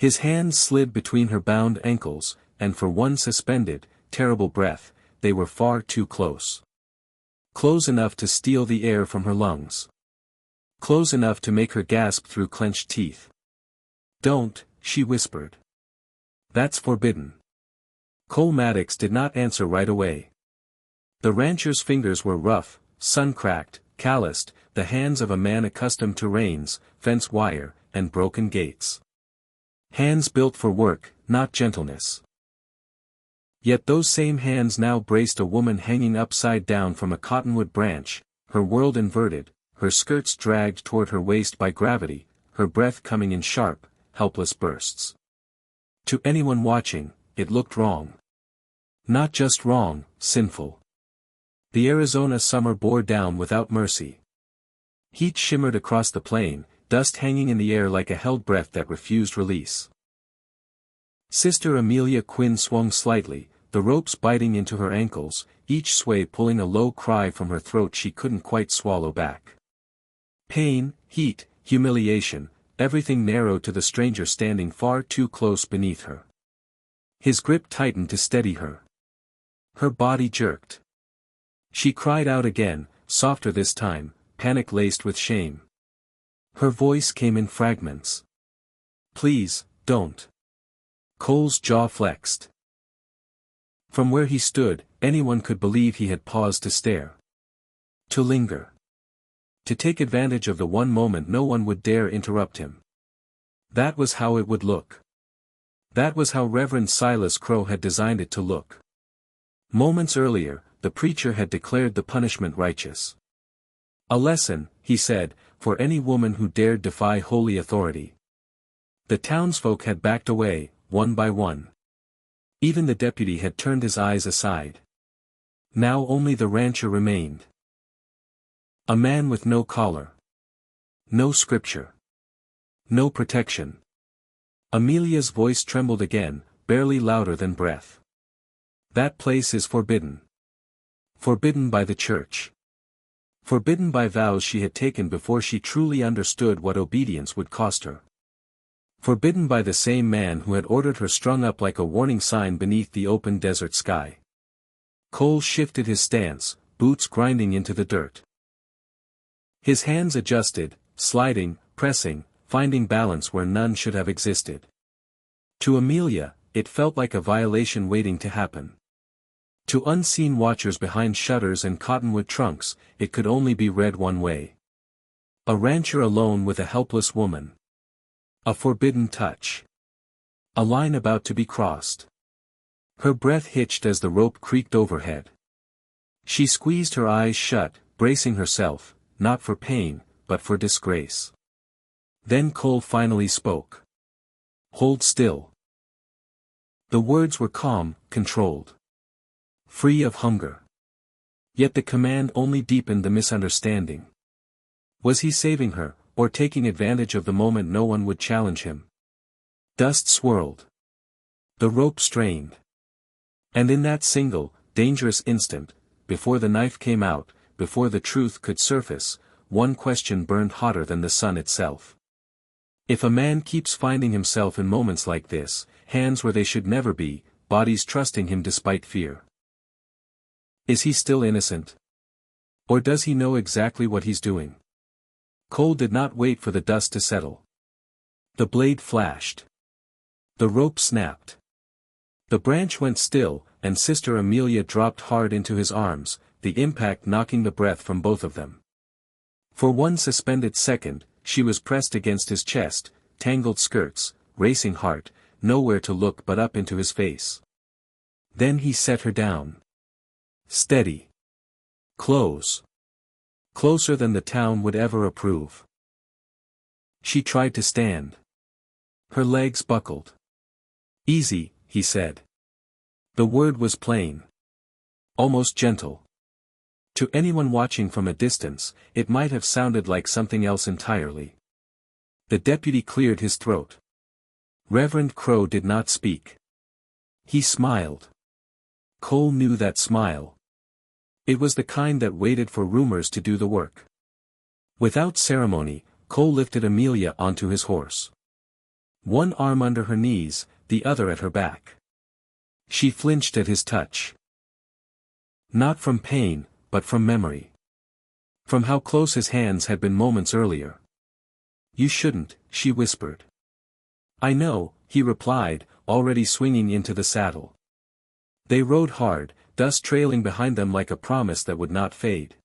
His hands slid between her bound ankles, and for one suspended, terrible breath, they were far too close. Close enough to steal the air from her lungs. Close enough to make her gasp through clenched teeth. "Don't," she whispered. "That's forbidden." Cole Maddox did not answer right away. The rancher's fingers were rough, sun-cracked, calloused, the hands of a man accustomed to reins, fence wire, and broken gates. Hands built for work, not gentleness. Yet those same hands now braced a woman hanging upside down from a cottonwood branch, her world inverted, her skirts dragged toward her waist by gravity, her breath coming in sharp, helpless bursts. To anyone watching, it looked wrong. Not just wrong, sinful. The Arizona summer bore down without mercy. Heat shimmered across the plain, dust hanging in the air like a held breath that refused release. Sister Amelia Quinn swung slightly, the ropes biting into her ankles, each sway pulling a low cry from her throat she couldn't quite swallow back. Pain, heat, humiliation, everything narrowed to the stranger standing far too close beneath her. His grip tightened to steady her. Her body jerked. She cried out again, softer this time, panic-laced with shame. Her voice came in fragments. "Please, don't." Cole's jaw flexed. From where he stood, anyone could believe he had paused to stare. To linger. To take advantage of the one moment no one would dare interrupt him. That was how it would look. That was how Reverend Silas Crow had designed it to look. Moments earlier, the preacher had declared the punishment righteous. A lesson, he said, for any woman who dared defy holy authority. The townsfolk had backed away, one by one. Even the deputy had turned his eyes aside. Now only the rancher remained. A man with no collar. No scripture. No protection. Amelia's voice trembled again, barely louder than breath. "That place is forbidden. Forbidden by the church. Forbidden by vows she had taken before she truly understood what obedience would cost her. Forbidden by the same man who had ordered her strung up like a warning sign beneath the open desert sky." Cole shifted his stance, boots grinding into the dirt. His hands adjusted, sliding, pressing, finding balance where none should have existed. To Amelia, it felt like a violation waiting to happen. To unseen watchers behind shutters and cottonwood trunks, it could only be read one way. A rancher alone with a helpless woman. A forbidden touch. A line about to be crossed. Her breath hitched as the rope creaked overhead. She squeezed her eyes shut, bracing herself, not for pain, but for disgrace. Then Cole finally spoke. "Hold still." The words were calm, controlled. Free of hunger. Yet the command only deepened the misunderstanding. Was he saving her, or taking advantage of the moment no one would challenge him? Dust swirled. The rope strained. And in that single, dangerous instant, before the knife came out, before the truth could surface, one question burned hotter than the sun itself. If a man keeps finding himself in moments like this, hands where they should never be, bodies trusting him despite fear. Is he still innocent? Or does he know exactly what he's doing? Cole did not wait for the dust to settle. The blade flashed. The rope snapped. The branch went still, and Sister Amelia dropped hard into his arms, the impact knocking the breath from both of them. For one suspended second, she was pressed against his chest, tangled skirts, racing heart, nowhere to look but up into his face. Then he set her down. Steady. Close. Closer than the town would ever approve. She tried to stand. Her legs buckled. "Easy," he said. The word was plain. Almost gentle. To anyone watching from a distance, it might have sounded like something else entirely. The deputy cleared his throat. Reverend Crow did not speak. He smiled. Cole knew that smile. It was the kind that waited for rumors to do the work. Without ceremony, Cole lifted Amelia onto his horse. One arm under her knees, the other at her back. She flinched at his touch. Not from pain, but from memory. From how close his hands had been moments earlier. "You shouldn't," she whispered. "I know," he replied, already swinging into the saddle. They rode hard, dust trailing behind them like a promise that would not fade.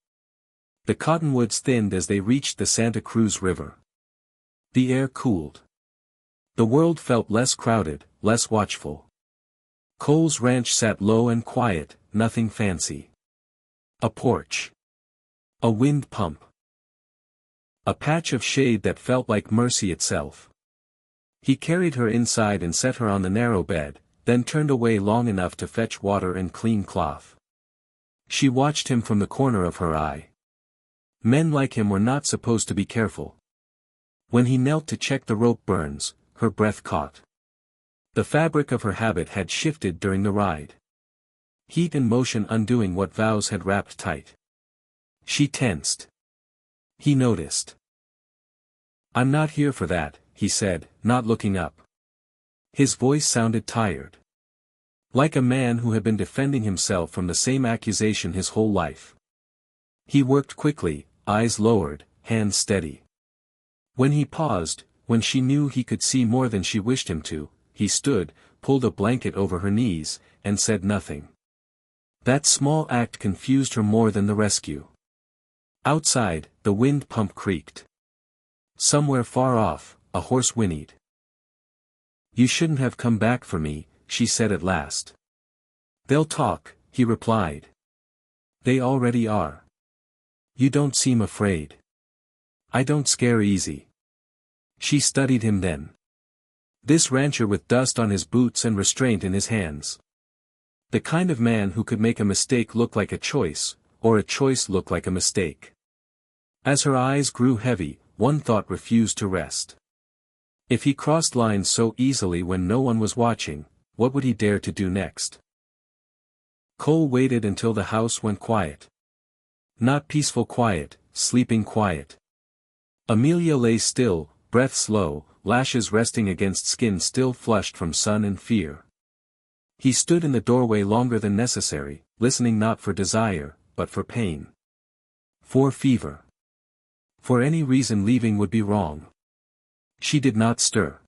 The cottonwoods thinned as they reached the Santa Cruz River. The air cooled. The world felt less crowded, less watchful. Cole's ranch sat low and quiet, nothing fancy. A porch. A wind pump. A patch of shade that felt like mercy itself. He carried her inside and set her on the narrow bed, then turned away long enough to fetch water and clean cloth. She watched him from the corner of her eye. Men like him were not supposed to be careful. When he knelt to check the rope burns, her breath caught. The fabric of her habit had shifted during the ride. Heat and motion undoing what vows had wrapped tight. She tensed. He noticed. "I'm not here for that," he said, not looking up. His voice sounded tired. Like a man who had been defending himself from the same accusation his whole life. He worked quickly, eyes lowered, hands steady. When he paused, when she knew he could see more than she wished him to, he stood, pulled a blanket over her knees, and said nothing. That small act confused her more than the rescue. Outside, the wind pump creaked. Somewhere far off, a horse whinnied. "You shouldn't have come back for me," she said at last. "They'll talk," he replied. "They already are. You don't seem afraid." "I don't scare easy." She studied him then. This rancher with dust on his boots and restraint in his hands. The kind of man who could make a mistake look like a choice, or a choice look like a mistake. As her eyes grew heavy, one thought refused to rest. If he crossed lines so easily when no one was watching, what would he dare to do next? Cole waited until the house went quiet. Not peaceful quiet, sleeping quiet. Amelia lay still, breath slow, lashes resting against skin still flushed from sun and fear. He stood in the doorway longer than necessary, listening not for desire, but for pain. For fever. For any reason leaving would be wrong. She did not stir.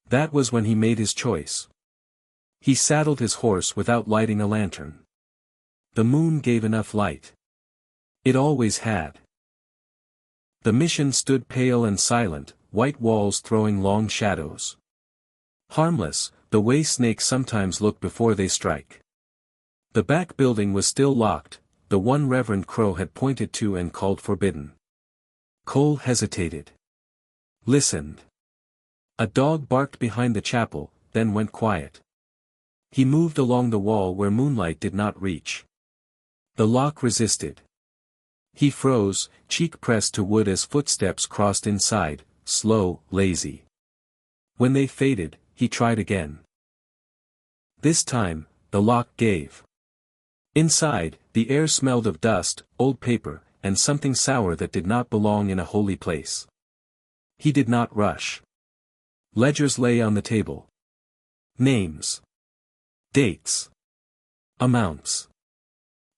That was when he made his choice. He saddled his horse without lighting a lantern. The moon gave enough light. It always had. The mission stood pale and silent, white walls throwing long shadows. Harmless, the way snakes sometimes look before they strike. The back building was still locked, the one Reverend Crow had pointed to and called forbidden. Cole hesitated. Listened. A dog barked behind the chapel, then went quiet. He moved along the wall where moonlight did not reach. The lock resisted. He froze, cheek pressed to wood as footsteps crossed inside, slow, lazy. When they faded, he tried again. This time, the lock gave. Inside, the air smelled of dust, old paper, and something sour that did not belong in a holy place. He did not rush. Ledgers lay on the table. Names. Dates. Amounts.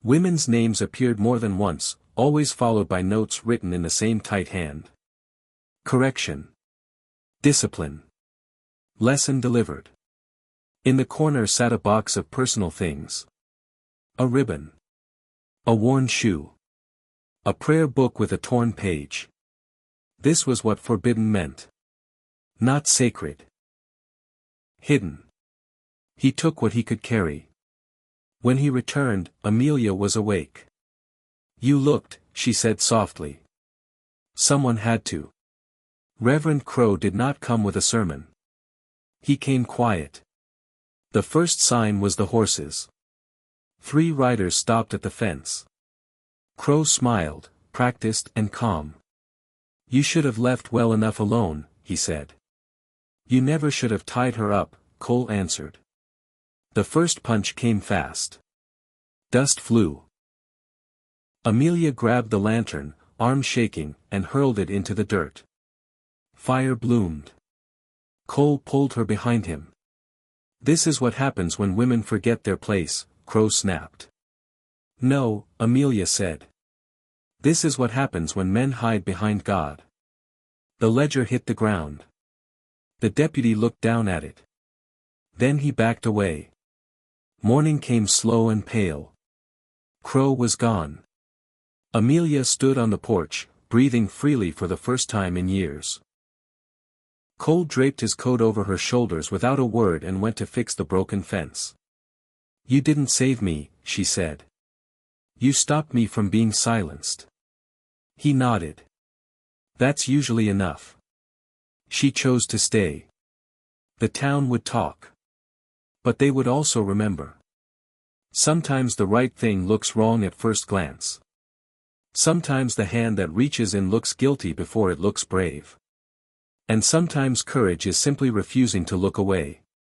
Women's names appeared more than once, always followed by notes written in the same tight hand. Correction. Discipline. Lesson delivered. In the corner sat a box of personal things. A ribbon. A worn shoe. A prayer book with a torn page. This was what forbidden meant. Not sacred. Hidden. He took what he could carry. When he returned, Amelia was awake. "You looked," she said softly. Someone had to. Reverend Crow did not come with a sermon. He came quiet. The first sign was the horses. 3 riders stopped at the fence. Crow smiled, practiced and calm. "You should have left well enough alone," he said. "You never should have tied her up," Cole answered. The first punch came fast. Dust flew. Amelia grabbed the lantern, arm shaking, and hurled it into the dirt. Fire bloomed. Cole pulled her behind him. This is what happens when women forget their place, Crow snapped. No, Amelia said. This is what happens when men hide behind God. The ledger hit the ground. The deputy looked down at it. Then he backed away. Morning came slow and pale. Crow was gone. Amelia stood on the porch, breathing freely for the first time in years. Cole draped his coat over her shoulders without a word and went to fix the broken fence. You didn't save me, she said. You stopped me from being silenced. He nodded. That's usually enough. She chose to stay. The town would talk. But they would also remember. Sometimes the right thing looks wrong at first glance. Sometimes the hand that reaches in looks guilty before it looks brave. And sometimes courage is simply refusing to look away.